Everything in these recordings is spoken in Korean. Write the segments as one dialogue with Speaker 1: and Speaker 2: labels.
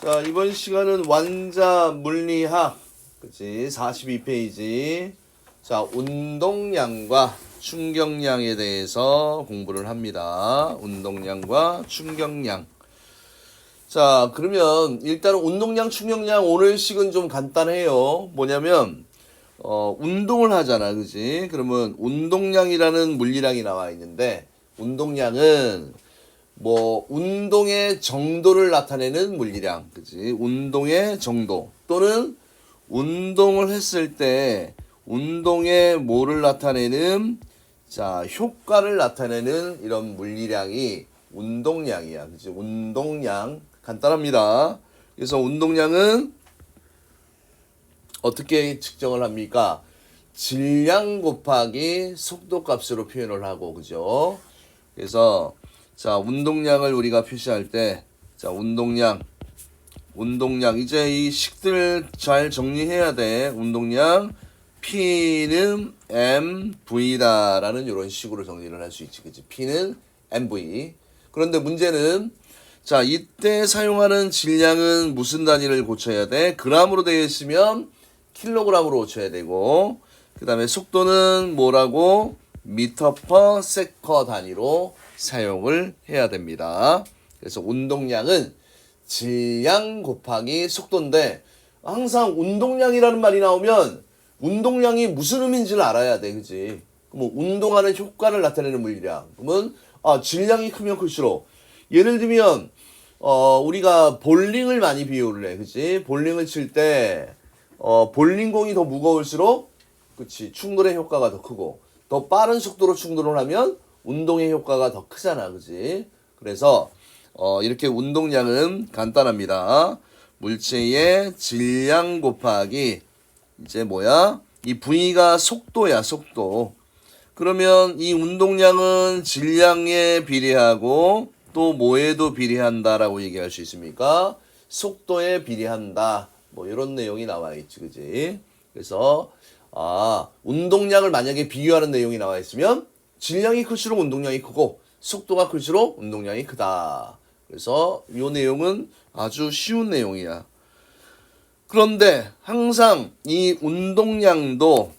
Speaker 1: 자, 이번 시간은 완자 물리학, 그치? 42페이지. 자, 운동량과 충격량에 대해서 공부를 합니다. 운동량과 충격량. 자, 그러면 일단 운동량, 충격량 오늘 식은 좀 간단해요. 뭐냐면, 운동을 하잖아, 그치? 그러면 운동량이라는 물리량이 나와 있는데, 운동량은 운동의 정도를 나타내는 물리량, 그치? 운동의 정도. 또는 운동을 했을 때, 운동의 뭐를 나타내는, 자, 효과를 나타내는 이런 물리량이 운동량이야. 그치? 운동량. 간단합니다. 그래서 운동량은 어떻게 측정을 합니까? 질량 곱하기 속도 값으로 표현을 하고, 그죠? 그래서, 자, 운동량을 우리가 표시할 때, 자, 운동량. 이제 이 식들 잘 정리해야 돼. 운동량. P는 MV다. 라는 이런 식으로 정리를 할 수 있지. 그치? P는 MV. 그런데 문제는, 자, 이때 사용하는 질량은 무슨 단위를 고쳐야 돼? g으로 되어 있으면 킬로그램으로 고쳐야 되고, 그 다음에 속도는 뭐라고? 미터 퍼 세커 단위로 사용을 해야 됩니다. 그래서 운동량은 질량 곱하기 속도인데, 항상 운동량이라는 말이 나오면 운동량이 무슨 의미인지를 알아야 돼, 그치? 뭐 운동하는 효과를 나타내는 물리량. 그러면 질량이 크면 클수록, 예를 들면 우리가 볼링을 많이 비유를 해, 그치? 볼링을 칠 때 볼링공이 더 무거울수록, 그치? 충돌의 효과가 더 크고, 더 빠른 속도로 충돌을 하면 운동의 효과가 더 크잖아, 그치? 그래서 이렇게 운동량은 간단합니다. 물체의 질량 곱하기 이제 이 V가 속도야, 속도. 그러면 이 운동량은 질량에 비례하고 또 뭐에도 비례한다라고 얘기할 수 있습니까? 속도에 비례한다. 이런 내용이 나와 있지, 그지? 그래서 운동량을 만약에 비교하는 내용이 나와 있으면 질량이 클수록 운동량이 크고 속도가 클수록 운동량이 크다. 그래서 이 내용은 아주 쉬운 내용이야. 그런데 항상 이 운동량도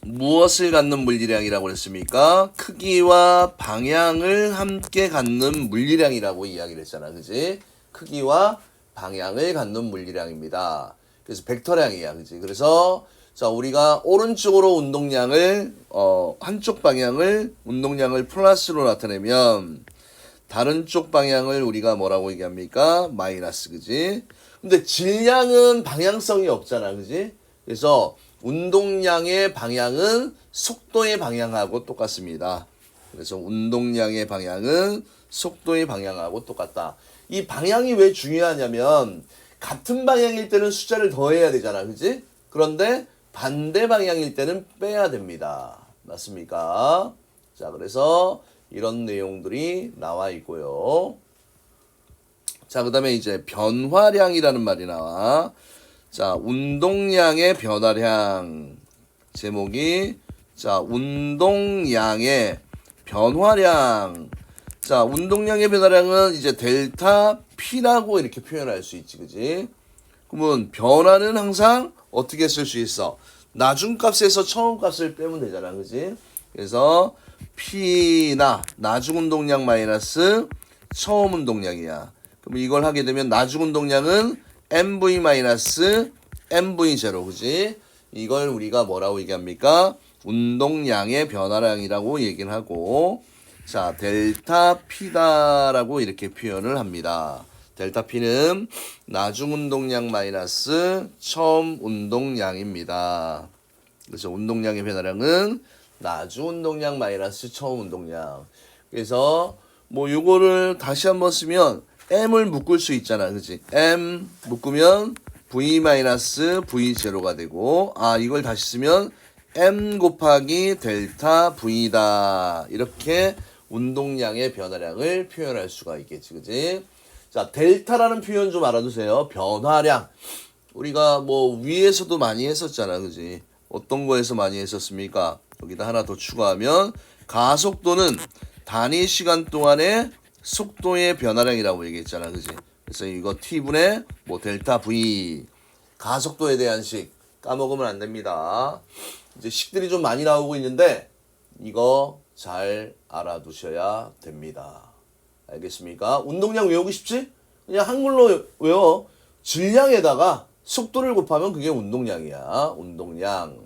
Speaker 1: 무엇을 갖는 물리량이라고 했습니까? 크기와 방향을 함께 갖는 물리량이라고 이야기를 했잖아, 그지? 크기와 방향을 갖는 물리량입니다. 그래서 벡터량이야, 그지? 그래서 자, 우리가 오른쪽으로 운동량을 한쪽 방향을 운동량을 플러스로 나타내면 다른 쪽 방향을 우리가 뭐라고 얘기합니까? 마이너스, 그지? 근데 질량은 방향성이 없잖아, 그지? 그래서 운동량의 방향은 속도의 방향하고 똑같습니다. 그래서 운동량의 방향은 속도의 방향하고 똑같다. 이 방향이 왜 중요하냐면 같은 방향일 때는 숫자를 더해야 되잖아, 그지? 그런데 반대 방향일 때는 빼야 됩니다. 맞습니까? 자, 그래서 이런 내용들이 나와 있고요. 자, 그 다음에 이제 변화량이라는 말이 나와. 자, 운동량의 변화량. 제목이, 자, 운동량의 변화량. 자, 운동량의 변화량은 이제 델타 P라고 이렇게 표현할 수 있지, 그지? 그러면 변화는 항상 어떻게 쓸 수 있어? 나중값에서 처음값을 빼면 되잖아, 그지? 그래서 P나 나중 운동량 마이너스 처음 운동량이야. 그럼 이걸 하게 되면 나중 운동량은 MV 마이너스 MV 제로, 그지? 이걸 우리가 뭐라고 얘기합니까? 운동량의 변화량이라고 얘기를 하고, 자, 델타 P다라고 이렇게 표현을 합니다. 델타 P는 나중 운동량 마이너스 처음 운동량입니다. 그래서 운동량의 변화량은 나중 운동량 마이너스 처음 운동량. 그래서 요거를 다시 한번 쓰면 M을 묶을 수 있잖아, 그치? M 묶으면 V 마이너스 V 제로가 되고, 이걸 다시 쓰면 M 곱하기 델타 V다. 이렇게 운동량의 변화량을 표현할 수가 있겠지, 그치? 자, 델타라는 표현 좀 알아두세요. 변화량. 우리가 위에서도 많이 했었잖아, 그지? 어떤 거에서 많이 했었습니까? 여기다 하나 더 추가하면 가속도는 단위 시간 동안의 속도의 변화량이라고 얘기했잖아, 그지? 그래서 이거 t분의 뭐 델타 v 가속도에 대한 식 까먹으면 안 됩니다. 이제 식들이 좀 많이 나오고 있는데 이거 잘 알아두셔야 됩니다. 알겠습니까? 운동량 외우고 싶지? 그냥 한글로 외워. 질량에다가 속도를 곱하면 그게 운동량이야. 운동량.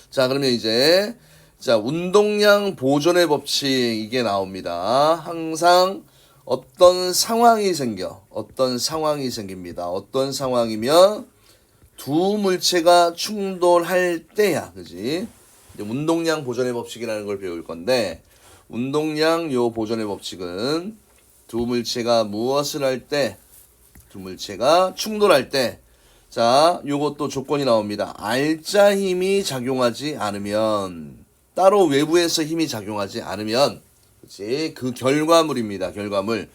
Speaker 1: 자, 그러면 이제 자, 운동량 보존의 법칙 이게 나옵니다. 항상 어떤 상황이 생깁니다. 어떤 상황이면 두 물체가 충돌할 때야. 그지? 운동량 보존의 법칙이라는 걸 배울 건데 운동량 요 보존의 법칙은 두 물체가 무엇을 할 때, 두 물체가 충돌할 때, 자, 요것도 조건이 나옵니다. 알짜 힘이 작용하지 않으면, 따로 외부에서 힘이 작용하지 않으면, 그치? 그 결과물입니다. 결과물.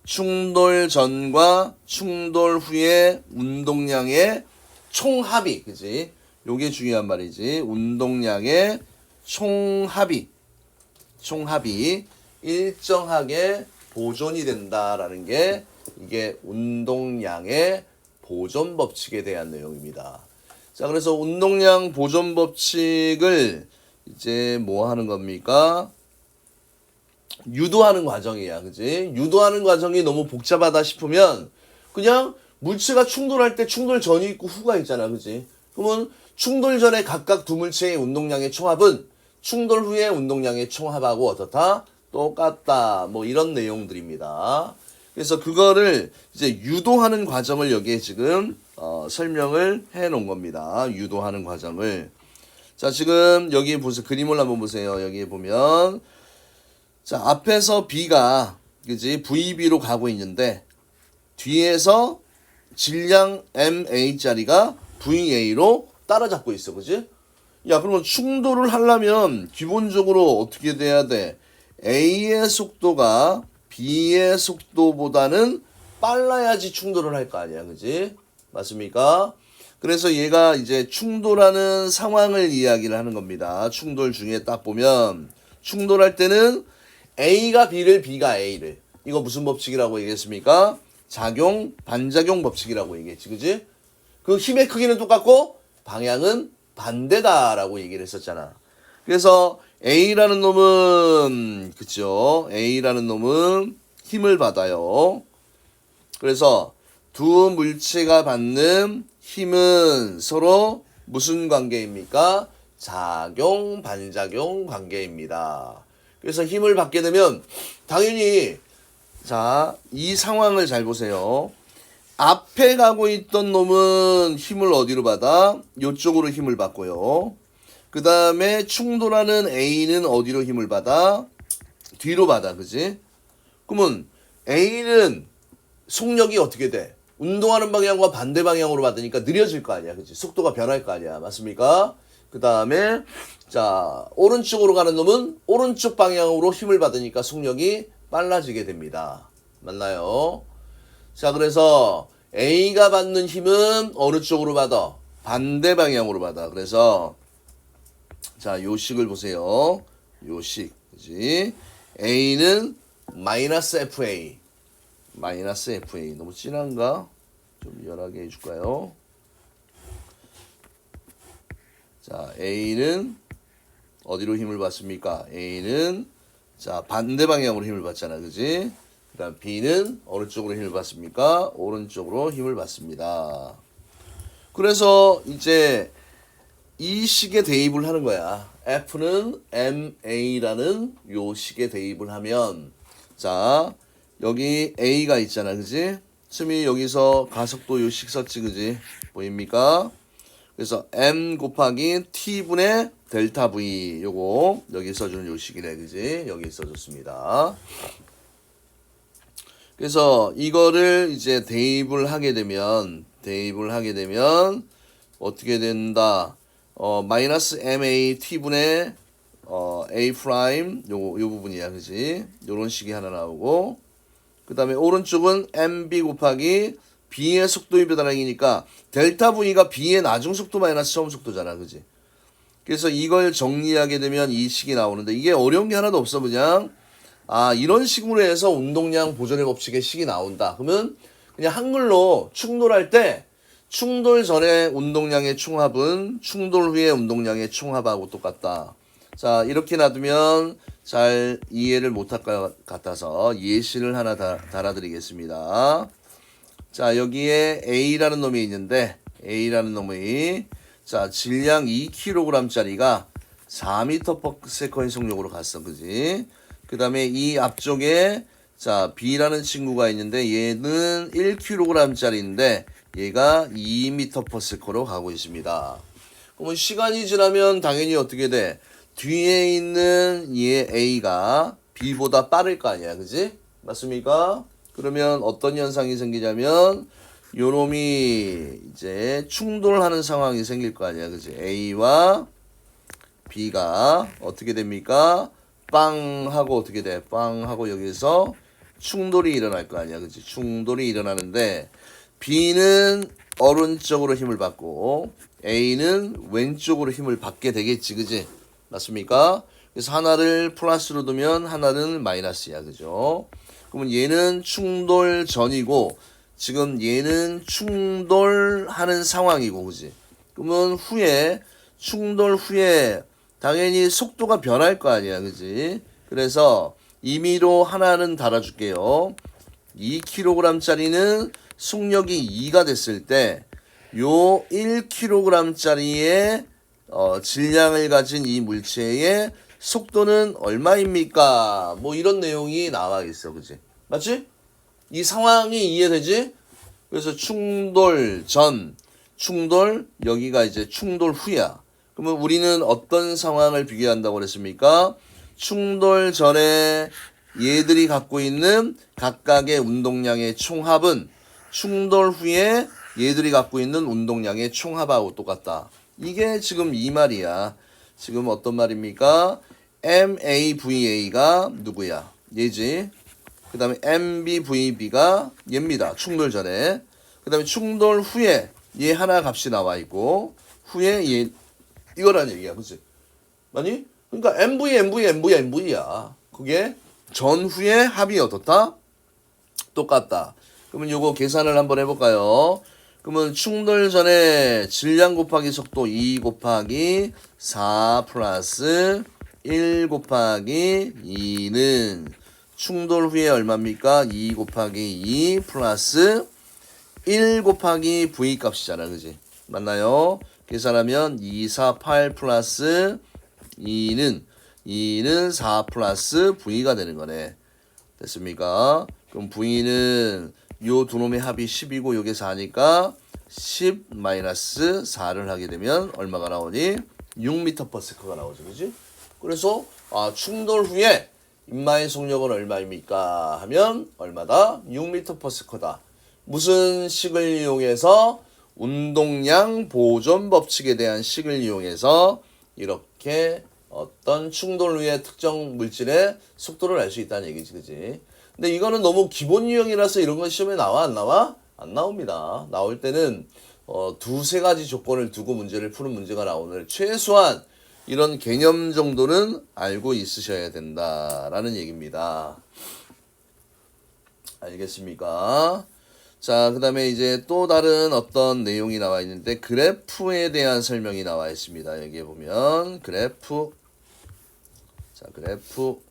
Speaker 1: 충돌 전과 충돌 후의 운동량의 총합이, 그치? 요게 중요한 말이지. 운동량의 총합이 일정하게 보존이 된다라는 게 이게 운동량의 보존 법칙에 대한 내용입니다. 자, 그래서 운동량 보존 법칙을 이제 뭐 하는 겁니까? 유도하는 과정이야. 그지? 유도하는 과정이 너무 복잡하다 싶으면 그냥 물체가 충돌할 때 충돌 전이 있고 후가 있잖아. 그지? 그러면 충돌 전에 각각 두 물체의 운동량의 총합은 충돌 후의 운동량의 총합하고 어떻다? 똑같다. 뭐 이런 내용들입니다. 그래서 그거를 이제 유도하는 과정을 여기에 지금 설명을 해 놓은 겁니다. 유도하는 과정을. 자, 지금 여기 보세요. 그림을 한번 보세요. 여기에 보면 자, 앞에서 B가 그지? VB로 가고 있는데 뒤에서 질량 MA짜리가 VA로 따라잡고 있어. 그지? 야, 그러면 충돌을 하려면 기본적으로 어떻게 돼야 돼? A의 속도가 B의 속도보다는 빨라야지 충돌을 할 거 아니야. 그지? 맞습니까? 그래서 얘가 이제 충돌하는 상황을 이야기를 하는 겁니다. 충돌 중에 딱 보면 충돌할 때는 A가 B를, B가 A를. 이거 무슨 법칙이라고 얘기했습니까? 작용, 반작용 법칙이라고 얘기했지. 그지? 그 힘의 크기는 똑같고 방향은 반대다라고 얘기를 했었잖아. 그래서 A라는 놈은 그쵸? A라는 놈은 힘을 받아요. 그래서 두 물체가 받는 힘은 서로 무슨 관계입니까? 작용, 반작용 관계입니다. 그래서 힘을 받게 되면 당연히 자, 이 상황을 잘 보세요. 앞에 가고 있던 놈은 힘을 어디로 받아? 이쪽으로 힘을 받고요. 그 다음에 충돌하는 A는 어디로 힘을 받아? 뒤로 받아. 그지? 그러면 A는 속력이 어떻게 돼? 운동하는 방향과 반대 방향으로 받으니까 느려질 거 아니야. 그치? 속도가 변할 거 아니야. 맞습니까? 그 다음에 자, 오른쪽으로 가는 놈은 오른쪽 방향으로 힘을 받으니까 속력이 빨라지게 됩니다. 맞나요? 자, 그래서 A가 받는 힘은 어느 쪽으로 받아? 반대 방향으로 받아. 그래서 자, 요 식을 보세요. 요 식. 그지? A는 마이너스 FA. 마이너스 FA. 너무 진한가? 좀 연하게 해줄까요? 자, A는 어디로 힘을 받습니까? A는 자, 반대 방향으로 힘을 받잖아. 그지? 그 다음 B는 어느 쪽으로 힘을 받습니까? 오른쪽으로 힘을 받습니다. 그래서 이제 이 식에 대입을 하는 거야. F는 MA라는 요 식에 대입을 하면 자, 여기 A가 있잖아. 그지? 스미 여기서 가속도 요 식 썼지. 그지? 보입니까? 그래서 M 곱하기 T분의 델타 V 요거 여기 써주는 요 식이네. 그지? 여기 써줬습니다. 그래서 이거를 이제 대입을 하게 되면 어떻게 된다? 마이너스 MA T분의 A 프라임 요 부분이야. 그지? 요런 식이 하나 나오고 그 다음에 오른쪽은 MB 곱하기 B의 속도의 변화량이니까 델타 V가 B의 나중 속도 마이너스 처음 속도잖아. 그지? 그래서 이걸 정리하게 되면 이 식이 나오는데 이게 어려운 게 하나도 없어. 그냥 이런 식으로 해서 운동량 보존의 법칙의 식이 나온다. 그러면 그냥 한글로 충돌할 때 충돌 전에 운동량의 총합은 충돌 후의 운동량의 총합하고 똑같다. 자, 이렇게 놔두면 잘 이해를 못할 것 같아서 예시를 하나 달아드리겠습니다. 자, 여기에 A라는 놈이 있는데 A라는 놈이 자, 질량 2kg짜리가 4m/s의 속력으로 갔어. 그지? 그 다음에 이 앞쪽에 자, B라는 친구가 있는데 얘는 1kg짜리인데 얘가 2m/s로 가고 있습니다. 그러면 시간이 지나면 당연히 어떻게 돼? 뒤에 있는 얘 A가 B보다 빠를 거 아니야. 그지? 맞습니까? 그러면 어떤 현상이 생기냐면 요놈이 이제 충돌하는 상황이 생길 거 아니야. 그지? A와 B가 어떻게 됩니까? 빵 하고 어떻게 돼? 빵 하고 여기서 충돌이 일어날 거 아니야. 그치? 충돌이 일어나는데 B는 오른쪽으로 힘을 받고 A는 왼쪽으로 힘을 받게 되겠지. 그지? 맞습니까? 그래서 하나를 플러스로 두면 하나는 마이너스야. 그죠? 그러면 얘는 충돌 전이고 지금 얘는 충돌하는 상황이고. 그지? 그러면 후에 충돌 후에 당연히 속도가 변할 거 아니야. 그지? 그래서 임의로 하나는 달아줄게요. 2kg짜리는 속력이 2가 됐을 때 요 1kg짜리의 질량을 가진 이 물체의 속도는 얼마입니까? 뭐 이런 내용이 나와 있어. 그지? 맞지? 이 상황이 이해되지? 그래서 충돌 전, 충돌, 여기가 이제 충돌 후야. 그러면 우리는 어떤 상황을 비교한다고 그랬습니까? 충돌 전에 얘들이 갖고 있는 각각의 운동량의 총합은 충돌 후에 얘들이 갖고 있는 운동량의 총합하고 똑같다. 이게 지금 이 말이야. 지금 어떤 말입니까? MAVA가 누구야? 얘지. 그 다음에 MBVB가 얘입니다. 충돌 전에. 그 다음에 충돌 후에 얘 하나 값이 나와 있고 후에 얘 이거란 얘기야. 그치? 맞니? 그러니까 MV야. 그게 전후의 합이 어떻다? 똑같다. 그러면 요거 계산을 한번 해볼까요? 그러면 충돌 전에 질량 곱하기 속도 2 곱하기 4 플러스 1 곱하기 2는 충돌 후에 얼마입니까? 2 곱하기 2 플러스 1 곱하기 V 값이잖아. 그지? 맞나요? 계산하면 2, 4, 8 플러스 2는 4 플러스 V가 되는 거네. 됐습니까? 그럼 V는 요 두 놈의 합이 10이고 요게 4니까 10 마이너스 4를 하게 되면 얼마가 나오니? 6m/s가 나오죠. 그지? 그래서 충돌 후에 인마의 속력은 얼마입니까? 하면 얼마다? 6m/s다. 무슨 식을 이용해서? 운동량 보존 법칙에 대한 식을 이용해서 이렇게 어떤 충돌 후에 특정 물질의 속도를 알 수 있다는 얘기지. 그지? 근데 이거는 너무 기본 유형이라서 이런 건 시험에 나와? 안 나와? 안 나옵니다. 나올 때는 두세 가지 조건을 두고 문제를 푸는 문제가 나오는 최소한 이런 개념 정도는 알고 있으셔야 된다라는 얘기입니다. 알겠습니까? 자, 그 다음에 이제 또 다른 어떤 내용이 나와 있는데 그래프에 대한 설명이 나와 있습니다. 여기에 보면 그래프. 자, 그래프.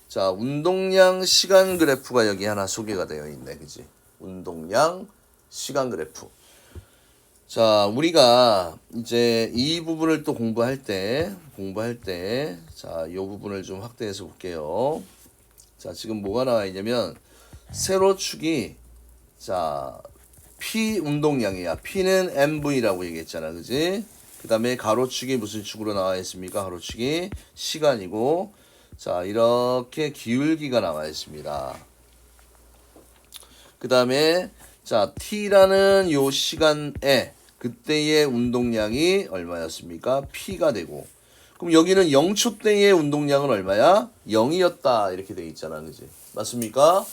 Speaker 1: 자, 운동량 시간 그래프가 여기 하나 소개가 되어 있네. 그지? 운동량 시간 그래프. 자, 우리가 이제 이 부분을 또 공부할 때, 자, 이 부분을 좀 확대해서 볼게요. 자, 지금 뭐가 나와 있냐면, 세로축이, 자, P 운동량이야. P는 MV라고 얘기했잖아. 그지? 그 다음에 가로축이 무슨 축으로 나와 있습니까? 가로축이 시간이고, 자, 이렇게 기울기가 나와 있습니다. 그 다음에, 자, T라는 요 시간에 그때의 운동량이 얼마였습니까? P가 되고. 그럼 여기는 0초 때의 운동량은 얼마야? 0이었다. 이렇게 돼 있잖아. 그지? 맞습니까?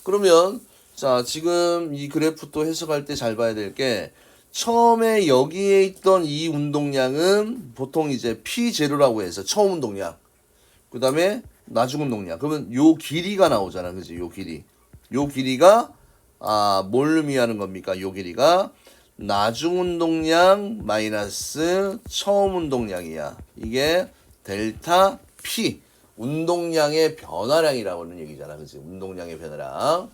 Speaker 1: 그러면, 자, 지금 이 그래프 또 해석할 때 잘 봐야 될 게, 처음에 여기에 있던 이 운동량은 보통 이제 P0라고 해서 처음 운동량. 그 다음에 나중 운동량. 그러면 요 길이가 나오잖아. 그지? 요 길이. 요 길이가 뭘 의미하는 겁니까? 요 길이가 나중 운동량 마이너스 처음 운동량이야. 이게 델타 P. 운동량의 변화량이라고 하는 얘기잖아. 그지? 운동량의 변화량.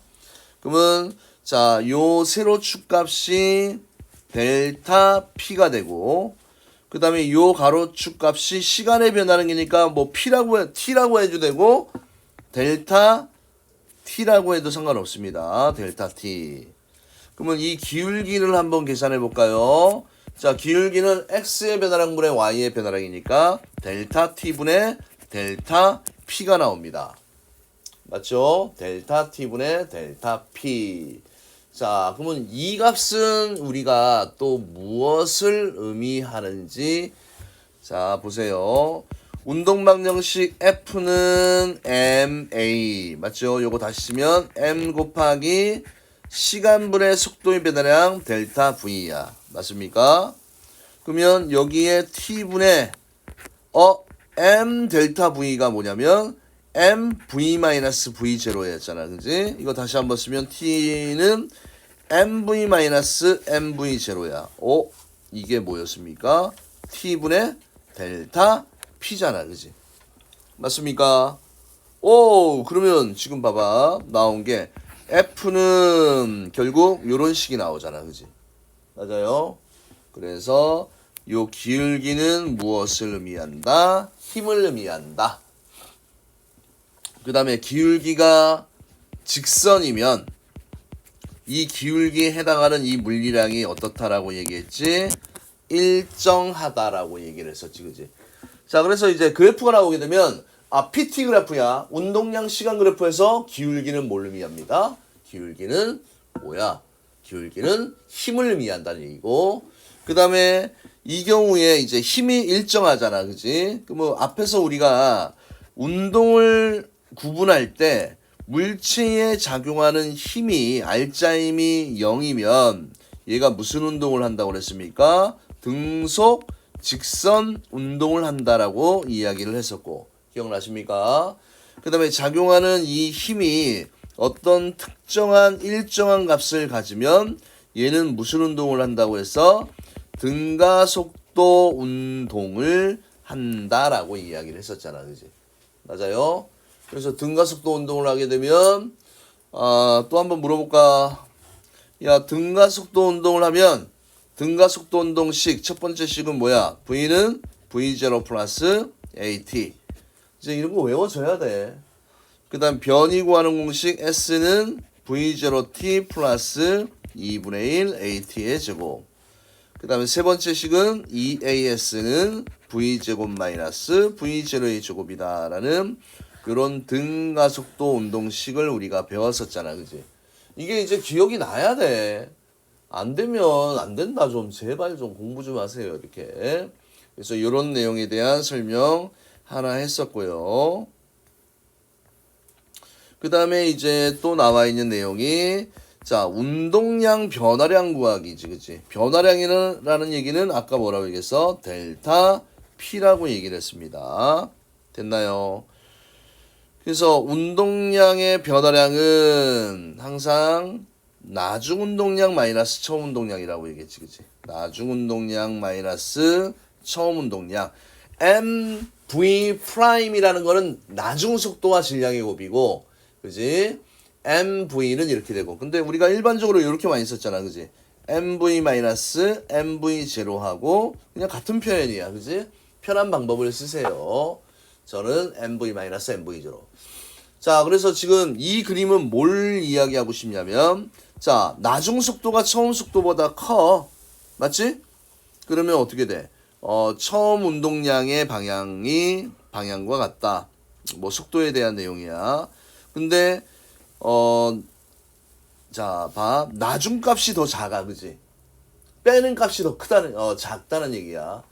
Speaker 1: 그러면 자, 요 세로축 값이 델타 P가 되고 그 다음에 요 가로축 값이 시간의 변화는 거니까 뭐 T라고 해도 되고 델타 T라고 해도 상관없습니다. 델타 T. 그러면 이 기울기를 한번 계산해 볼까요? 자, 기울기는 X의 변화량분의 Y의 변화량이니까 델타 T분의 델타 P가 나옵니다. 맞죠? 델타 T분의 델타 P. 자, 그러면 이 값은 우리가 또 무엇을 의미하는지 자, 보세요. 운동방정식 F는 MA. 맞죠? 요거 다시 쓰면 M 곱하기 시간분의 속도의 변화량 델타 V야. 맞습니까? 그러면 여기에 T분의 M 델타 V가 뭐냐면 MV-V0였잖아. 그지? 이거 다시 한번 쓰면 T는 MV-MV0야. 이게 뭐였습니까? T분의 델타 P잖아. 그지? 맞습니까? 그러면 지금 봐봐. 나온 게 F는 결국 요런 식이 나오잖아. 그지? 맞아요? 그래서 요 기울기는 무엇을 의미한다? 힘을 의미한다. 그 다음에 기울기가 직선이면 이 기울기에 해당하는 이 물리량이 어떻다라고 얘기했지? 일정하다라고 얘기를 했었지. 그지? 자, 그래서 이제 그래프가 나오게 되면 PT 그래프야. 운동량 시간 그래프에서 기울기는 뭘 의미합니다? 기울기는 뭐야? 기울기는 힘을 의미한다는 얘기고 그 다음에 이 경우에 이제 힘이 일정하잖아. 그지? 그럼 앞에서 우리가 운동을 구분할 때 물체에 작용하는 힘이 R자임이 0이면 얘가 무슨 운동을 한다고 그랬습니까? 등속 직선 운동을 한다라고 이야기를 했었고 기억나십니까? 그 다음에 작용하는 이 힘이 어떤 특정한 일정한 값을 가지면 얘는 무슨 운동을 한다고 해서 등가속도 운동을 한다라고 이야기를 했었잖아. 그지? 맞아요? 그래서 등가속도 운동을 하게 되면 또 한번 물어볼까? 야, 등가속도 운동을 하면 등가속도 운동식 첫 번째 식은 뭐야? V는 V0 플러스 AT. 이제 이런 거 외워줘야 돼. 그 다음 변이 구하는 공식 S는 V0T 플러스 2분의 1 AT의 제곱. 그 다음에 세 번째 식은 EAS는 V제곱 마이너스 V0의 제곱이다 라는 이런 등가속도 운동식을 우리가 배웠었잖아. 그지? 이게 이제 기억이 나야 돼. 안 되면 안 된다. 좀 제발 좀 공부 좀 하세요. 이렇게. 그래서 이런 내용에 대한 설명 하나 했었고요. 그 다음에 이제 또 나와 있는 내용이 자, 운동량 변화량 구하기지. 그치? 변화량이라는 얘기는 아까 뭐라고 얘기했어? 델타 P라고 얘기를 했습니다. 됐나요? 그래서 운동량의 변화량은 항상 나중 운동량 마이너스 처음 운동량이라고 얘기했지. 그치? 나중 운동량 마이너스 처음 운동량. MV 프라임이라는 거는 나중 속도와 질량의 곱이고, 그지? MV는 이렇게 되고. 근데 우리가 일반적으로 이렇게 많이 썼잖아. 그지? MV 마이너스 MV 제로하고 그냥 같은 표현이야. 그지? 편한 방법을 쓰세요. 저는 MV 마이너스 MV 제로. 자, 그래서 지금 이 그림은 뭘 이야기하고 싶냐면, 자, 나중 속도가 처음 속도보다 커. 맞지? 그러면 어떻게 돼? 처음 운동량의 방향과 같다. 뭐 속도에 대한 내용이야. 근데 자, 봐. 나중 값이 더 작아. 그지? 빼는 값이 더 작다는 얘기야.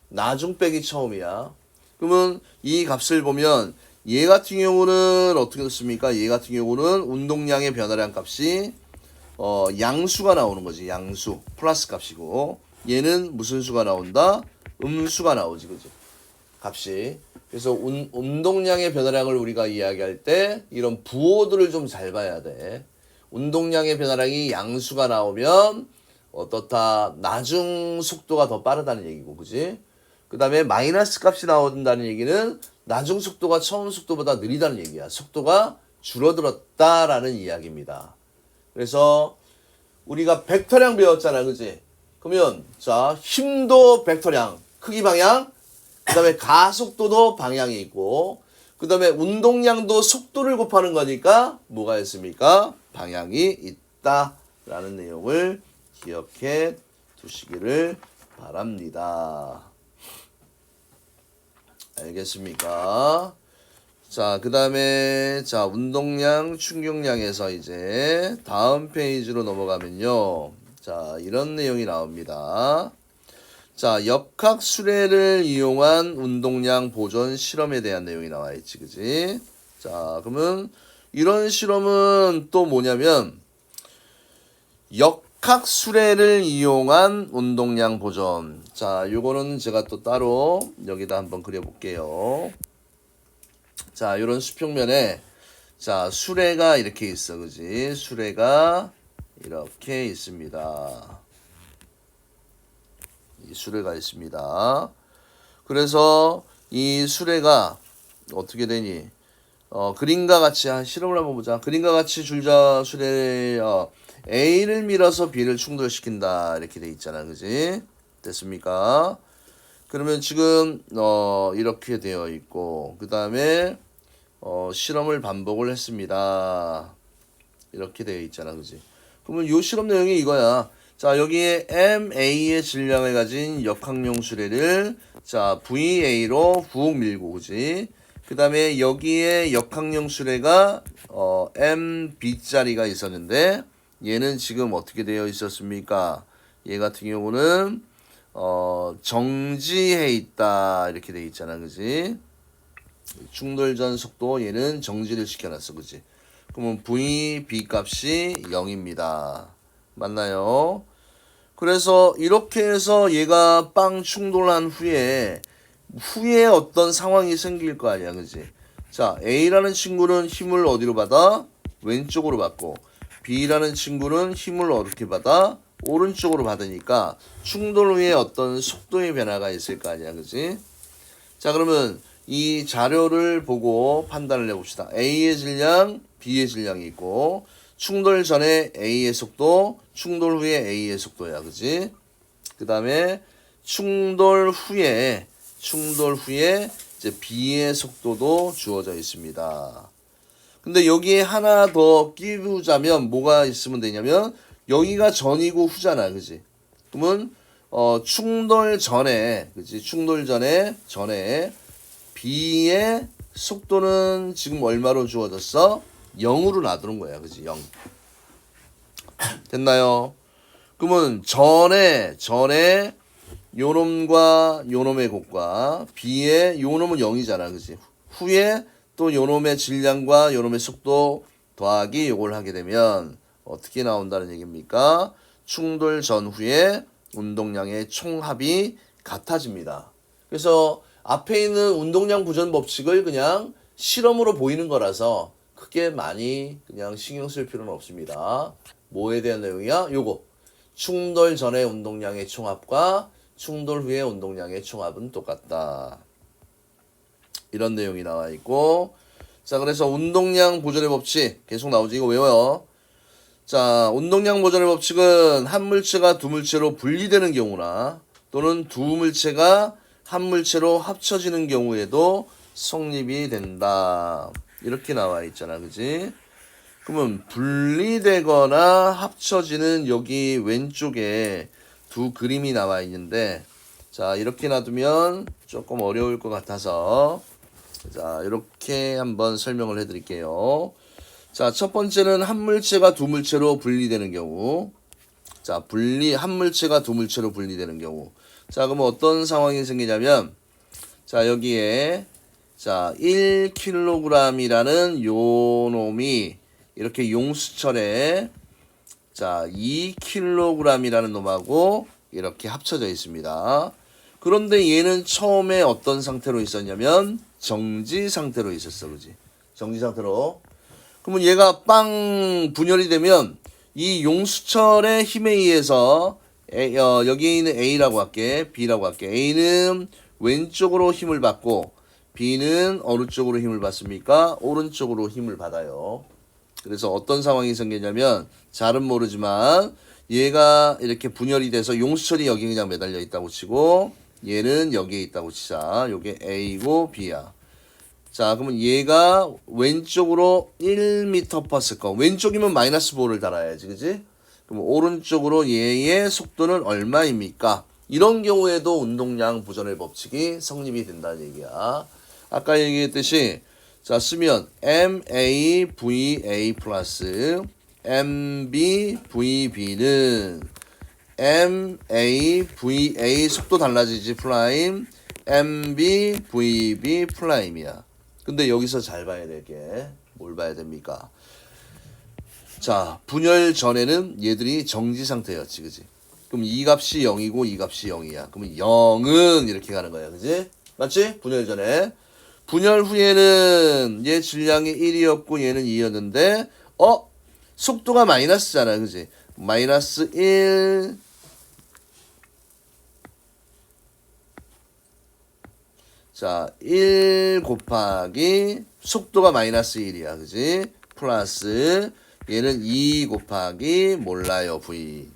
Speaker 1: 나중 빼기 처음이야. 그러면 이 값을 보면 얘 같은 경우는 어떻게 됐습니까? 얘 같은 경우는 운동량의 변화량 값이 양수가 나오는 거지. 양수 플러스 값이고 얘는 무슨 수가 나온다? 음수가 나오지. 그지? 값이. 그래서 운동량의 변화량을 우리가 이야기할 때 이런 부호들을 좀 잘 봐야 돼. 운동량의 변화량이 양수가 나오면 어떻다? 나중 속도가 더 빠르다는 얘기고, 그지? 그 다음에 마이너스 값이 나온다는 얘기는 나중 속도가 처음 속도보다 느리다는 얘기야. 속도가 줄어들었다라는 이야기입니다. 그래서 우리가 벡터량 배웠잖아, 그지? 그러면 자, 힘도 벡터량, 크기 방향, 그 다음에 가속도도 방향이 있고, 그 다음에 운동량도 속도를 곱하는 거니까 뭐가 있습니까? 방향이 있다라는 내용을 기억해 두시기를 바랍니다. 알겠습니까? 자, 그 다음에 자, 운동량, 충격량에서 이제 다음 페이지로 넘어가면요. 자, 이런 내용이 나옵니다. 자, 역학수례를 이용한 운동량 보존 실험에 대한 내용이 나와 있지, 그지? 자, 그러면 이런 실험은 또 뭐냐면 역학수례를 이용한 운동량 보존. 자, 요거는 제가 또 따로 여기다 한번 그려볼게요. 자, 요런 수평면에 자, 수례가 이렇게 있어, 그지? 수례가 이렇게 있습니다. 이 수례가 있습니다. 그래서 이 수례가 어떻게 되니? 그림과 같이 실험을 한번 보자. 그림과 같이 줄자 수례 A를 밀어서 B를 충돌시킨다 이렇게 돼 있잖아, 그지? 됐습니까? 그러면 지금 이렇게 되어 있고 그 다음에 실험을 반복을 했습니다. 이렇게 되어 있잖아, 그지? 그러면 요 실험 내용이 이거야. 자, 여기에 MA의 질량을 가진 역학용 수레를 자, VA로 훅 밀고, 그지? 그 다음에 여기에 역학용 수레가 MB짜리가 있었는데 얘는 지금 어떻게 되어 있었습니까? 얘 같은 경우는 정지해 있다 이렇게 되어 있잖아, 그지? 충돌 전 속도 얘는 정지를 시켜놨어, 그지? 그러면 VB 값이 0입니다. 맞나요? 그래서 이렇게 해서 얘가 빵 충돌한 후에 어떤 상황이 생길 거 아니야, 그지? 자, A라는 친구는 힘을 어디로 받아? 왼쪽으로 받고 B라는 친구는 힘을 어떻게 받아? 오른쪽으로 받으니까 충돌 후에 어떤 속도의 변화가 있을 거 아니야, 그지? 자, 그러면 이 자료를 보고 판단을 해봅시다. A의 질량, B의 질량이 있고 충돌 전에 A의 속도, 충돌 후에 A의 속도야, 그지? 그 다음에 충돌 후에 이제 B의 속도도 주어져 있습니다. 근데 여기에 하나 더 끼우자면 뭐가 있으면 되냐면 여기가 전이고 후잖아, 그지? 그러면 충돌 전에, 그지? 충돌 전에 B의 속도는 지금 얼마로 주어졌어? 0으로 놔두는 거야, 그지? 0. 됐나요? 그러면 전에 요놈과 요놈의 곱과 B의 요놈은 0이잖아, 그지? 후에 또 요놈의 질량과 요놈의 속도 더하기 요걸 하게 되면 어떻게 나온다는 얘기입니까? 충돌 전후에 운동량의 총합이 같아집니다. 그래서 앞에 있는 운동량 보존 법칙을 그냥 실험으로 보이는 거라서 크게 많이 그냥 신경 쓸 필요는 없습니다. 뭐에 대한 내용이야? 요거. 충돌 전의 운동량의 총합과 충돌 후의 운동량의 총합은 똑같다. 이런 내용이 나와 있고, 자, 그래서 운동량 보존의 법칙 계속 나오지. 이거 외워요. 자, 운동량 보존의 법칙은 한 물체가 두 물체로 분리되는 경우나 또는 두 물체가 한 물체로 합쳐지는 경우에도 성립이 된다. 이렇게 나와 있잖아, 그지? 그러면 분리되거나 합쳐지는 여기 왼쪽에 두 그림이 나와 있는데, 자, 이렇게 놔두면 조금 어려울 것 같아서 자, 이렇게 한번 설명을 해드릴게요. 자, 첫 번째는 한 물체가 두 물체로 분리되는 경우. 자, 한 물체가 두 물체로 분리되는 경우. 자, 그러면 어떤 상황이 생기냐면, 자, 여기에, 자, 1kg이라는 요 놈이 이렇게 용수철에, 자, 2kg이라는 놈하고 이렇게 합쳐져 있습니다. 그런데 얘는 처음에 어떤 상태로 있었냐면, 정지 상태로 있었어, 그지? 정지 상태로. 그러면 얘가 빵 분열이 되면 이 용수철의 힘에 의해서 여기에 있는 A라고 할게, B라고 할게. A는 왼쪽으로 힘을 받고 B는 어느 쪽으로 힘을 받습니까? 오른쪽으로 힘을 받아요. 그래서 어떤 상황이 생기냐면 잘은 모르지만 얘가 이렇게 분열이 돼서 용수철이 여기 그냥 매달려 있다고 치고 얘는 여기에 있다고 치자. 요게 A고 B야. 자, 그러면 얘가 왼쪽으로 1m/s. 왼쪽이면 -5를 달아야지, 그지? 그럼 오른쪽으로 얘의 속도는 얼마입니까? 이런 경우에도 운동량 보존의 법칙이 성립이 된다는 얘기야. 아까 얘기했듯이 자, 쓰면 MAVA 플러스 MBVB는 MAVA 속도 달라지지 플라임 MBVB 플라임이야. 근데 여기서 잘 봐야 될 게 뭘 봐야 됩니까? 자, 분열 전에는 얘들이 정지 상태였지, 그지? 그럼 이 값이 0이고 이 값이 0이야. 그러면 0은 이렇게 가는 거야, 그지? 맞지? 분열 전에. 분열 후에는 얘 질량이 1이었고 얘는 2였는데 속도가 마이너스잖아, 그지? -1 자, 1 곱하기 속도가 -1이야, 그지? 플러스 얘는 2 곱하기 몰라요, V.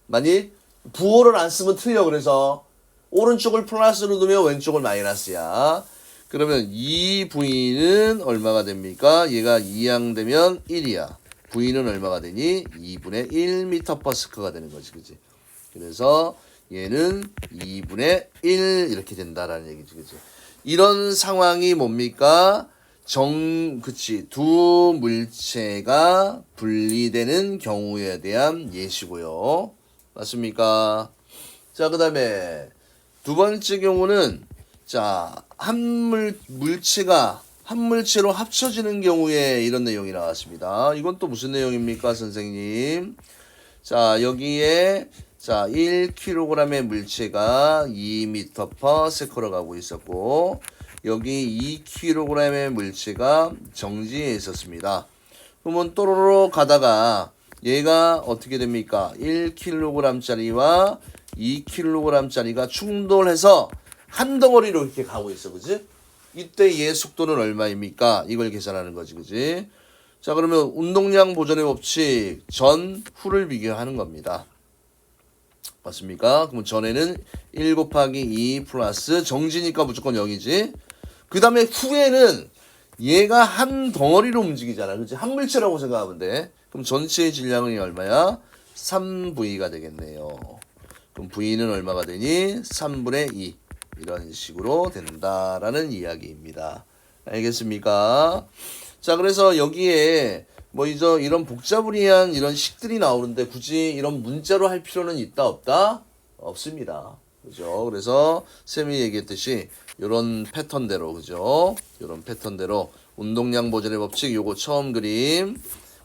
Speaker 1: 만일 부호를 안 쓰면 틀려. 그래서 오른쪽을 플러스로 두면 왼쪽을 마이너스야. 그러면 2V는 얼마가 됩니까? 얘가 2항되면 1이야. V는 얼마가 되니? 2분의 1m/s가 되는 거지, 그지? 그래서 얘는 2분의 1 이렇게 된다라는 얘기지, 그지? 이런 상황이 뭡니까? 그치. 두 물체가 분리되는 경우에 대한 예시고요. 맞습니까? 자, 그 다음에 두 번째 경우는 자, 물체가 한 물체로 합쳐지는 경우에 이런 내용이 나왔습니다. 이건 또 무슨 내용입니까, 선생님? 자, 여기에 자, 1kg의 물체가 2m/s로 가고 있었고 여기 2kg의 물체가 정지해 있었습니다. 그러면 또로로 가다가 얘가 어떻게 됩니까? 1kg짜리와 2kg짜리가 충돌해서 한 덩어리로 이렇게 가고 있어, 그지? 이때 얘 속도는 얼마입니까? 이걸 계산하는 거지, 그지? 자, 그러면 운동량 보존의 법칙, 전, 후를 비교하는 겁니다. 맞습니까? 그럼 전에는 1 곱하기 2 플러스 정지니까 무조건 0이지. 그 다음에 후에는 얘가 한 덩어리로 움직이잖아, 그지? 한 물체라고 생각하면 돼. 그럼 전체의 질량은 얼마야? 3V가 되겠네요. 그럼 V는 얼마가 되니? 3분의 2. 이런 식으로 된다라는 이야기입니다. 알겠습니까? 자, 그래서 여기에 이런 복잡무리한 이런 식들이 나오는데 굳이 이런 문자로 할 필요는 있다 없다? 없습니다. 그죠? 그래서 쌤이 얘기했듯이 이런 패턴대로, 그죠? 이런 패턴대로 운동량 보존의 법칙 요거 처음 그림.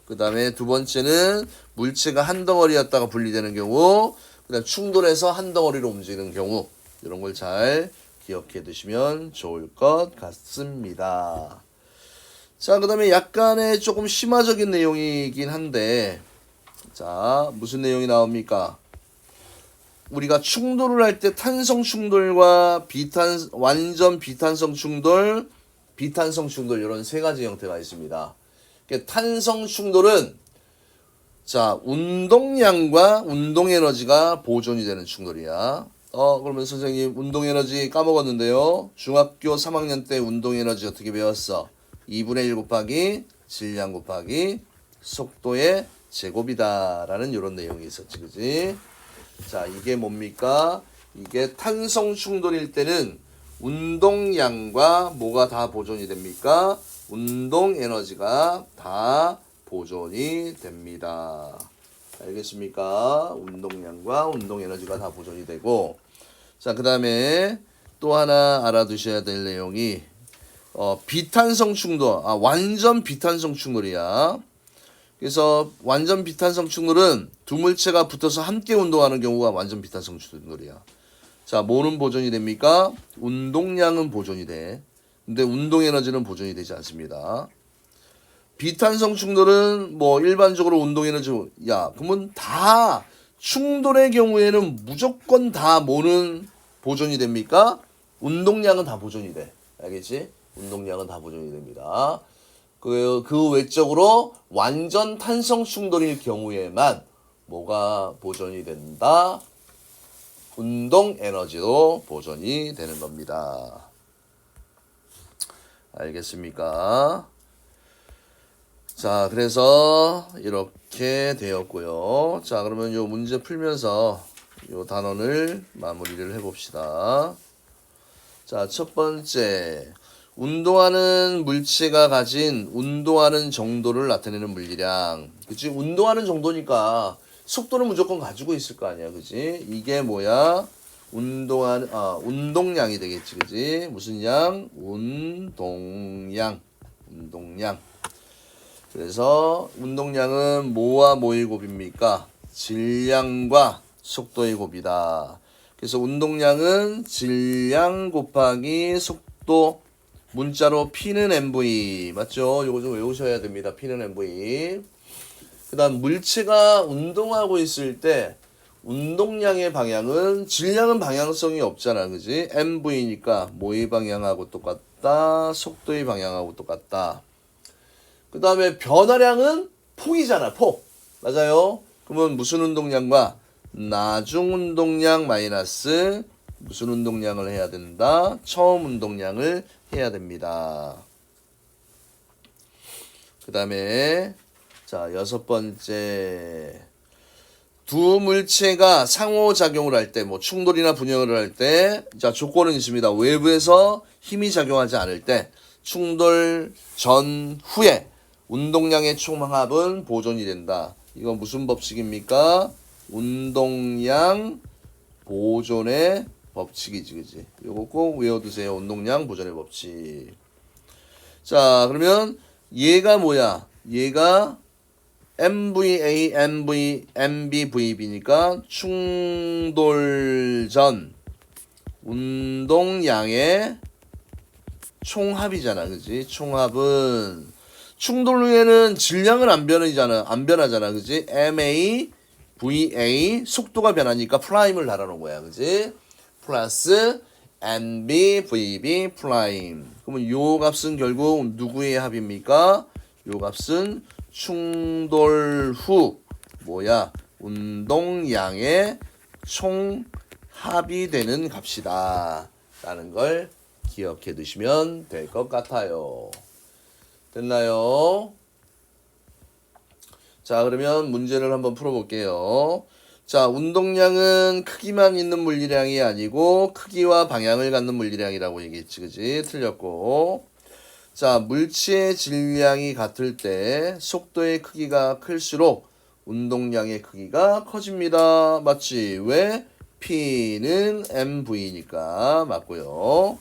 Speaker 1: 그 다음에 두 번째는 물체가 한 덩어리였다가 분리되는 경우, 그 다음 충돌해서 한 덩어리로 움직이는 경우, 이런 걸 잘 기억해 두시면 좋을 것 같습니다. 자, 그 다음에 약간의 조금 심화적인 내용이긴 한데, 자, 무슨 내용이 나옵니까? 우리가 충돌을 할 때 탄성 충돌과 완전 비탄성 충돌, 비탄성 충돌, 이런 세 가지 형태가 있습니다. 탄성 충돌은, 자, 운동량과 운동에너지가 보존이 되는 충돌이야. 그러면 선생님, 운동에너지 까먹었는데요. 중학교 3학년 때 운동에너지 어떻게 배웠어? 2분의 1 곱하기 질량 곱하기 속도의 제곱이다 라는 이런 내용이 있었지, 그지? 자, 이게 뭡니까? 이게 탄성 충돌일 때는 운동량과 뭐가 다 보존이 됩니까? 운동 에너지가 다 보존이 됩니다. 알겠습니까? 운동량과 운동 에너지가 다 보존이 되고, 자, 그 다음에 또 하나 알아두셔야 될 내용이 비탄성 충돌, 완전 비탄성 충돌이야. 그래서 완전 비탄성 충돌은 두 물체가 붙어서 함께 운동하는 경우가 완전 비탄성 충돌이야. 자, 뭐는 보존이 됩니까? 운동량은 보존이 돼. 근데 운동 에너지는 보존이 되지 않습니다. 비탄성 충돌은 뭐 일반적으로 운동 에너지 그러면 다 충돌의 경우에는 무조건 다 뭐는 보존이 됩니까? 운동량은 다 보존이 돼. 알겠지? 운동량은 다 보존이 됩니다. 그 외적으로 완전 탄성 충돌일 경우에만 뭐가 보존이 된다? 운동 에너지도 보존이 되는 겁니다. 알겠습니까? 자, 그래서 이렇게 되었고요. 자, 그러면 요 문제 풀면서 요 단원을 마무리를 해봅시다. 자, 첫 번째. 운동하는 물체가 가진 운동하는 정도를 나타내는 물리량. 그치? 운동하는 정도니까 속도는 무조건 가지고 있을 거 아니야. 그치? 이게 뭐야? 운동량이 되겠지. 그치? 무슨 양? 운동량. 그래서 운동량은 뭐와 뭐의 곱입니까? 질량과 속도의 곱이다. 그래서 운동량은 질량 곱하기 속도, 문자로 P는 mv, 맞죠? 요거 좀 외우셔야 됩니다. P는 mv. 그 다음 물체가 운동하고 있을 때 운동량의 방향은, 질량은 방향성이 없잖아. 그지? mv니까 뭐의 방향하고 똑같다, 속도의 방향하고 똑같다. 그 다음에 변화량은 폭이잖아. 폭. 맞아요? 그러면 무슨 운동량과 나중 운동량 마이너스 무슨 운동량을 해야 된다? 처음 운동량을 해야 됩니다. 그 다음에 자, 여섯 번째. 두 물체가 상호작용을 할 때, 뭐 충돌이나 분열을 할 때, 자, 조건은 있습니다. 외부에서 힘이 작용하지 않을 때, 충돌 전후에 운동량의 총합은 보존이 된다. 이건 무슨 법칙입니까? 운동량 보존의 법칙이지, 그지? 요거 꼭 외워두세요. 운동량 보존의 법칙. 자, 그러면 얘가 뭐야? 얘가 MVA, MBVB니까 충돌 전 운동량의 총합이잖아, 그지? 총합은 충돌 후에는 질량은 안 변하잖아, 그지? VA 속도가 변하니까 프라임을 달아놓은 거야, 그지? 플러스 VB 프라임. 그러면 요 값은 결국 누구의 합입니까? 요 값은 충돌 후 뭐야? 운동량의 총합이 되는 값이다. 라는 걸 기억해 두시면 될 것 같아요. 됐나요? 자, 그러면 문제를 한번 풀어볼게요. 자, 운동량은 크기만 있는 물리량이 아니고 크기와 방향을 갖는 물리량이라고 얘기했지, 그지? 틀렸고. 자, 물체의 질량이 같을 때 속도의 크기가 클수록 운동량의 크기가 커집니다. 맞지? 왜? P는 mv니까 맞고요.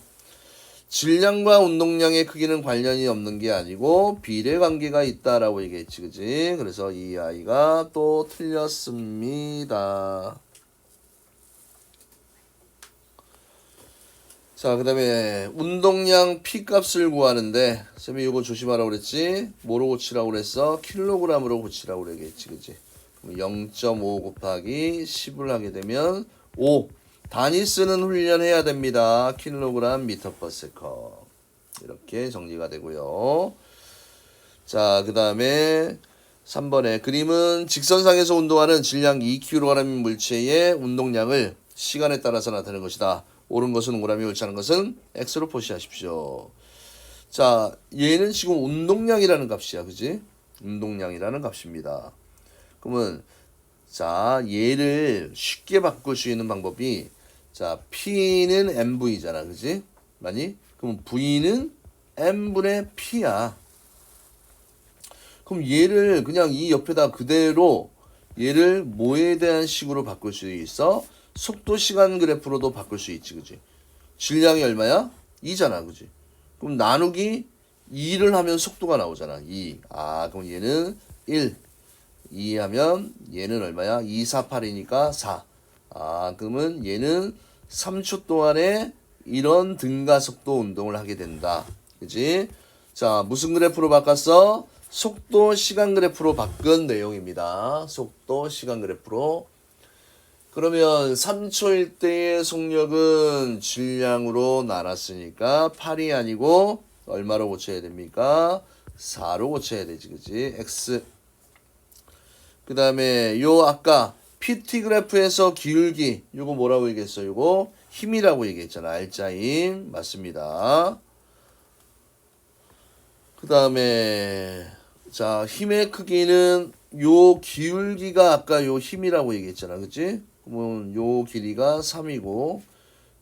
Speaker 1: 질량과 운동량의 크기는 관련이 없는 게 아니고 비례 관계가 있다라고 얘기했지, 그지? 그래서 이 아이가 또 틀렸습니다. 자, 그 다음에 운동량 P값을 구하는데 쌤이 이거 조심하라고 그랬지? 뭐로 고치라고 그랬어? 킬로그램으로 고치라고 그랬겠지, 그지? 0.5 곱하기 10을 하게 되면 5. 단위 쓰는 훈련해야 됩니다. 킬로그램 미터 퍼 세컨. 이렇게 정리가 되고요. 자, 그 다음에 3번에 그림은 직선상에서 운동하는 질량 2kg인 물체의 운동량을 시간에 따라서 나타내는 것이다. 옳은 것은 오람이 옳지 않은 것은 X로 표시하십시오. 자, 얘는 지금 운동량이라는 값이야. 그지? 운동량이라는 값입니다. 그러면 자, 얘를 쉽게 바꿀 수 있는 방법이 자, P는 MV잖아. 그지? 맞니? 그럼 V는 M분의 P야. 그럼 얘를 그냥 이 옆에다 그대로 얘를 뭐에 대한 식으로 바꿀 수 있어? 속도 시간 그래프로도 바꿀 수 있지. 그지? 질량이 얼마야? 2잖아. 그지? 그럼 나누기 2를 하면 속도가 나오잖아. 2. 아, 그럼 얘는 1. 2 하면 얘는 얼마야? 2, 4, 8이니까 4. 아, 그러면 얘는 3초 동안에 이런 등가속도 운동을 하게 된다. 그지? 자, 무슨 그래프로 바꿨어? 속도 시간 그래프로 바꾼 내용입니다. 속도 시간 그래프로. 그러면 3초일 때의 속력은 질량으로 나눴으니까 8이 아니고 얼마로 고쳐야 됩니까? 4로 고쳐야 되지. 그지? X. 그 다음에 요 아까 PT 그래프에서 기울기 요거 뭐라고 얘기했어? 요거 힘이라고 얘기했잖아. R자임. 맞습니다. 그 다음에 자 힘의 크기는 요 기울기가 아까 요 힘이라고 얘기했잖아. 그치? 그러면 요 길이가 3이고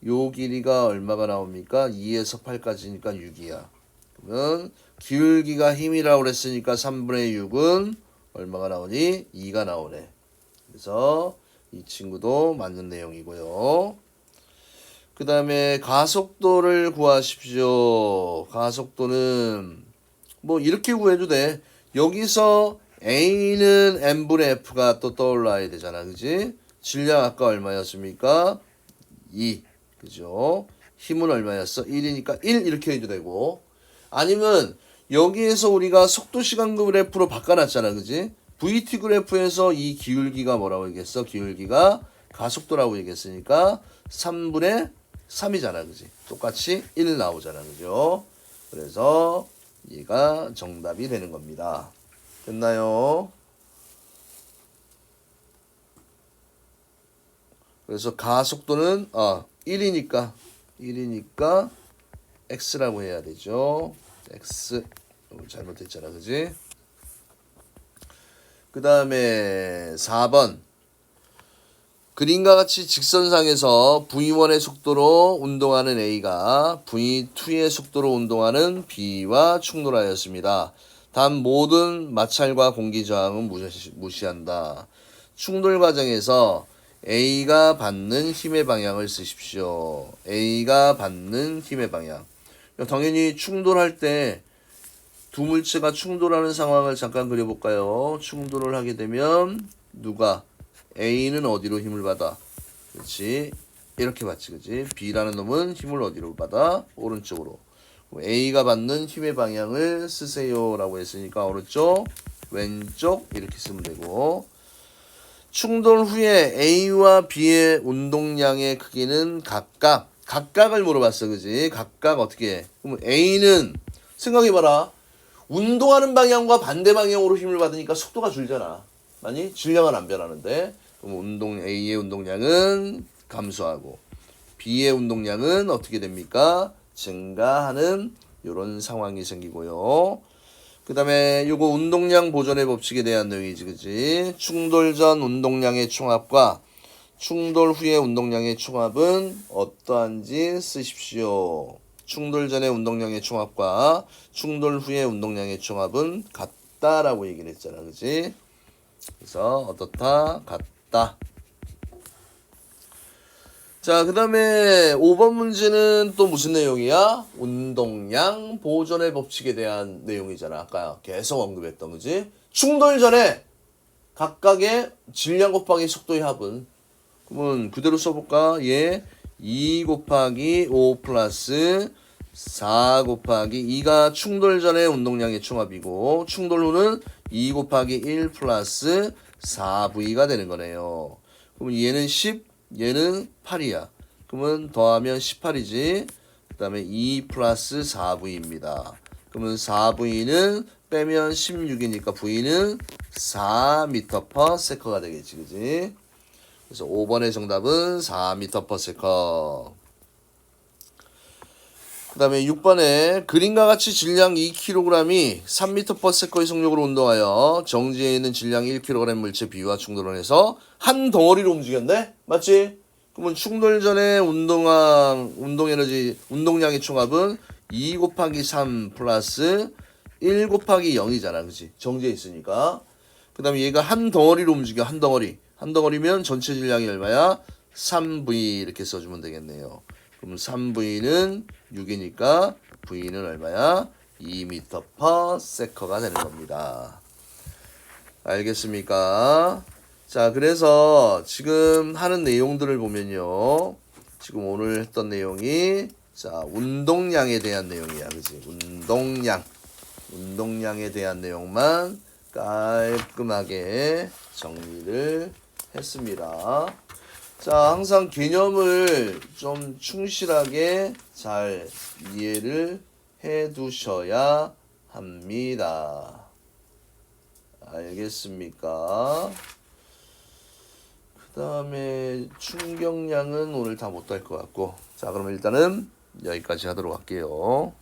Speaker 1: 요 길이가 얼마가 나옵니까? 2에서 8까지니까 6이야. 그러면 기울기가 힘이라고 그랬으니까 3분의 6은 얼마가 나오니? 2가 나오네. 그래서 이 친구도 맞는 내용이고요. 그 다음에 가속도를 구하십시오. 가속도는 뭐 이렇게 구해도 돼. 여기서 A는 N분의 F가 또 떠올라야 되잖아. 그지? 질량 아까 얼마였습니까? 2. 그죠? 힘은 얼마였어? 1이니까 1 이렇게 해도 되고. 아니면 여기에서 우리가 속도 시간 그래프로 바꿔놨잖아. 그지? VT 그래프에서 이 기울기가 뭐라고 얘기했어? 기울기가 가속도라고 얘기했으니까 3분의 3이잖아. 그지? 똑같이 1 나오잖아. 그죠? 그래서 얘가 정답이 되는 겁니다. 됐나요? 그래서 가속도는 1이니까 x라고 해야 되죠. x 잘못했잖아. 그지? 그 다음에 4번 그림과 같이 직선상에서 V1의 속도로 운동하는 A가 V2의 속도로 운동하는 B와 충돌하였습니다. 단 모든 마찰과 공기 저항은 무시한다. 충돌 과정에서 A가 받는 힘의 방향을 쓰십시오. A가 받는 힘의 방향. 당연히 충돌할 때 두 물체가 충돌하는 상황을 잠깐 그려볼까요? 충돌을 하게 되면 누가? A는 어디로 힘을 받아? 그렇지. 이렇게 받지. 그렇지. B라는 놈은 힘을 어디로 받아? 오른쪽으로. A가 받는 힘의 방향을 쓰세요 라고 했으니까 오른쪽, 왼쪽 이렇게 쓰면 되고 충돌 후에 A와 B의 운동량의 크기는 각각을 물어봤어. 그지? 각각 어떻게 해? 그럼 A는 생각해봐라. 운동하는 방향과 반대 방향으로 힘을 받으니까 속도가 줄잖아. 아니 질량은 안 변하는데 그럼 A의 운동량은 감소하고 B의 운동량은 어떻게 됩니까? 증가하는 이런 상황이 생기고요. 그 다음에 요거 운동량 보존의 법칙에 대한 내용이지. 그치? 충돌 전 운동량의 총합과 충돌 후의 운동량의 총합은 어떠한지 쓰십시오. 충돌 전의 운동량의 총합과 충돌 후의 운동량의 총합은 같다라고 얘기를 했잖아. 그치? 그래서 어떻다? 같다. 자, 그 다음에 5번 문제는 또 무슨 내용이야? 운동량 보존의 법칙에 대한 내용이잖아. 아까 계속 언급했던 거지? 충돌 전에 각각의 질량 곱하기 속도의 합은 그러면 그대로 써볼까? 2 곱하기 5 플러스 4 곱하기 2가 충돌 전의 운동량의 총합이고 충돌 후는 2 곱하기 1 플러스 4V가 되는 거네요. 그러면 얘는 10, 얘는 8이야. 그러면 더하면 18이지. 그 다음에 2 플러스 4V입니다. 그러면 4V는 빼면 16이니까 V는 4m/s가 되겠지. 그지? 그래서 5번의 정답은 4m/s. 그 다음에 6번에 그림과 같이 질량 2kg이 3m/s의 속력으로 운동하여 정지해 있는 질량 1kg 물체 B와 충돌을 해서 한 덩어리로 움직였네? 맞지? 그러면 충돌 전에 운동량의 총합은 2 곱하기 3 플러스 1 곱하기 0이잖아. 그치? 정지해 있으니까. 그 다음에 얘가 한 덩어리로 움직여. 한 덩어리. 한 덩어리면 전체 질량이 얼마야? 3V 이렇게 써주면 되겠네요. 그럼 3V는 6이니까 V는 얼마야? 2m/s가 되는 겁니다. 알겠습니까? 자, 그래서 지금 하는 내용들을 보면요. 지금 오늘 했던 내용이 자, 운동량에 대한 내용이야. 그지? 운동량에 대한 내용만 깔끔하게 정리를 했습니다. 자, 항상 개념을 좀 충실하게 잘 이해를 해 두셔야 합니다. 알겠습니까? 그 다음에 충격량은 오늘 다 못할 것 같고, 자, 그러면 일단은 여기까지 하도록 할게요.